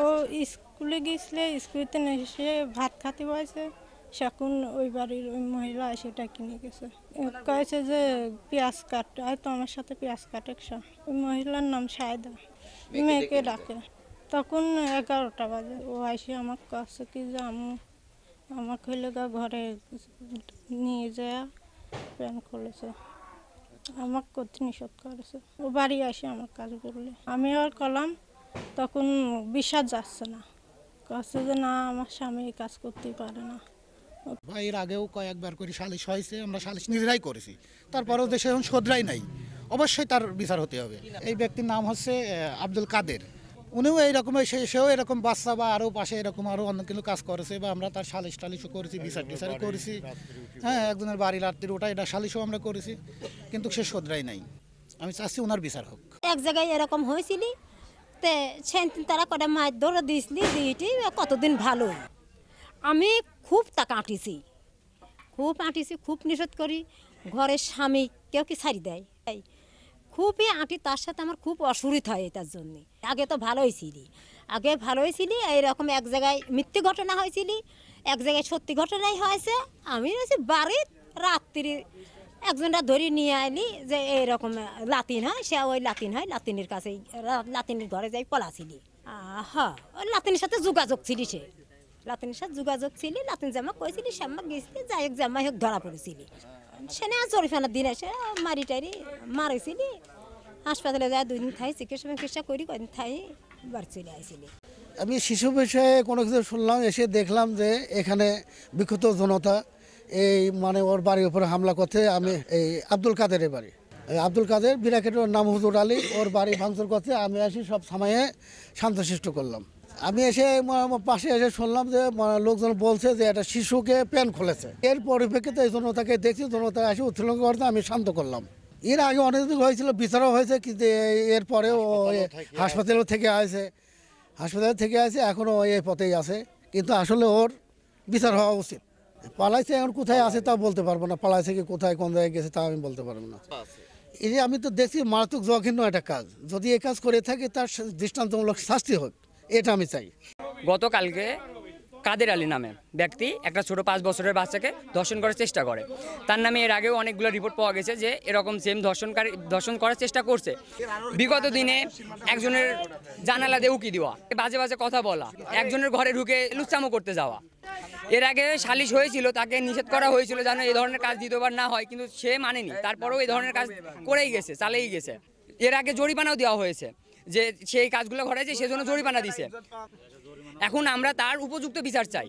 ও স্কুলে গিয়েছিলে, স্কুলেতে এসে ভাত খাতে বসে, তখন ওই বাড়ির ওই মহিলা সেটা কিনে গেছে। কয়েছে যে পেঁয়াজ কাট, হয়তো আমার সাথে পেঁয়াজ কাটে। ওই মহিলার নাম সায়দা, মেয়েকে ডাকে। তখন 11টা বাজে ও এসে আমাকে কাছে কি যে আমাকে হইলে ঘরে নিয়ে যায় প্যান খুলেছে, আমাকে করতে নিষেধ করেছে। ও বাড়ি আসে আমার কাজ করলে আমি আর কলাম, তখন বিশ্বাস যাচ্ছে না, কাছে যে না আমার স্বামী এই কাজ করতেই পারে না। এর আগেও কয়েকবার করে সালিশ হয়েছে, আমরা সালিশ নিজেরাই করেছি, তারপরেও দেশে এখন শোধরাই নাই, অবশ্যই তার বিচার হতে হবে। এই ব্যক্তির নাম হচ্ছে আব্দুল কাদের। উনিও এইরকম সেও এরকম বাচ্চা বা আরও পাশে এরকম আরও অন্য কিছু কাজ করেছে, বা আমরা তার সালিশ টালিশও করেছি, বিচার টিচারও করেছি। হ্যাঁ, একজনের বাড়ি রাত্রির ওটা এটা সালিশও আমরা করেছি, কিন্তু সে শোধরাই নাই। আমি চাচ্ছি ওনার বিচার হোক। এক জায়গায় এরকম হয়েছিলি তে সেদিন তারা কটা মাছ ধরে দিয়েছিলি, দিয়েটি কতদিন ভালো। আমি খুব তাকে আঁটিছি, খুব নিষেধ করি। ঘরের স্বামী কেউ কি ছাড়ি দেয়, খুবই আঁটি। তার সাথে আমার খুব অসুবিধা হয় এটার জন্যে। আগে তো ভালোই ছিলি, এইরকম এক জায়গায় মিথ্যে ঘটনা হয়েছিল, এক জায়গায় সত্যি ঘটনাই হয়েছে। আমি রয়েছি বাড়ির রাত্রি একজনটা ধরে নিয়ে আইলি যে এইরকম লাতিন হয়, সে ওই লাতিন হয়, লাতিনের কাছেই লাতিনের ঘরে যাই পলাছিলি। হ্যাঁ, ওই লাতিনের সাথে যোগাযোগ ছিলি, লাতিন জামা কইছিলি, শ্যামা গেছিলি, যাই হোক জামাই হোক ধরা পড়েছিলি। সে না জরিফানার দিন এসে মারি টারি মারেছিলি, হাসপাতালে যায় 2 দিন থাই চিকিৎসা করি, কদিন থাই বাড়ি চলে আইছিলি। আমি শিশু বিষয়ে কোনো কিছু শুনলাম, এসে দেখলাম যে এখানে বিক্ষুব্ধ জনতা এই ওর বাড়ির উপরে হামলা করতে। আমি এই আব্দুল কাদেরের বাড়ি, আব্দুল কাদের বিরাকেটের নাম হুজুর আলী, ওর বাড়ি ভাঙচুর করতে আমি আসি, সব থামাইয়ে শান্তশিষ্ট করলাম। আমি এসে পাশে এসে শুনলাম যে লোকজন বলছে যে একটা শিশুকে প্যান খুলেছে। এর পরিপ্রেক্ষিতে এই জনতাকে দেখছি, জনতা এসে উত্তোলন করতে আমি শান্ত করলাম। এর আগে অনেকদিন হয়েছিল, বিচারও হয়েছে, কিন্তু এরপরেও হাসপাতালে থেকে আসে, এখনও এই পথেই আছে। কিন্তু আসলে ওর বিচার হওয়া উচিত। পালাইছে, এখন কোথায় আছে তা বলতে পারবো না, পালাইছে কি কোথায় কোন জায়গায় গেছে তা আমি বলতে পারবো না। এই যে আমি তো দেখছি মারাত্মক জঘন্য একটা কাজ, যদি এই কাজ করে থাকে তার দৃষ্টান্তমূলক শাস্তি হোক, এটা আমি চাই। গতকালকে কাদের আলী নামে ব্যক্তি একটা ছোট 5 বছরের বাচ্চাকে ধর্ষণ করার চেষ্টা করে। তার নামে এর আগেও অনেকগুলো রিপোর্ট পাওয়া গেছে যে এরকম সেম ধর্ষণ করার চেষ্টা করছে। বিগত দিনে একজনের জানালা দিয়ে উকি দেওয়া, বাজে বাজে কথা বলা, একজনের ঘরে ঢুকে লুচ্চামো করতে যাওয়া। এর আগে সালিশ হয়েছিল, তাকে নিষেধ করা হয়েছিল যেন এই ধরনের কাজ দ্বিতীয়বার না হয়, কিন্তু সে মানেনি। তারপরেও এই ধরনের কাজ করেই গেছে, চালেই গেছে। এর আগে জরিমানাও দেওয়া হয়েছে, যে সেই কাজগুলো ঘটেছে সেজন্য জরিমানা দিছে। এখন আমরা তার উপযুক্ত বিচার চাই।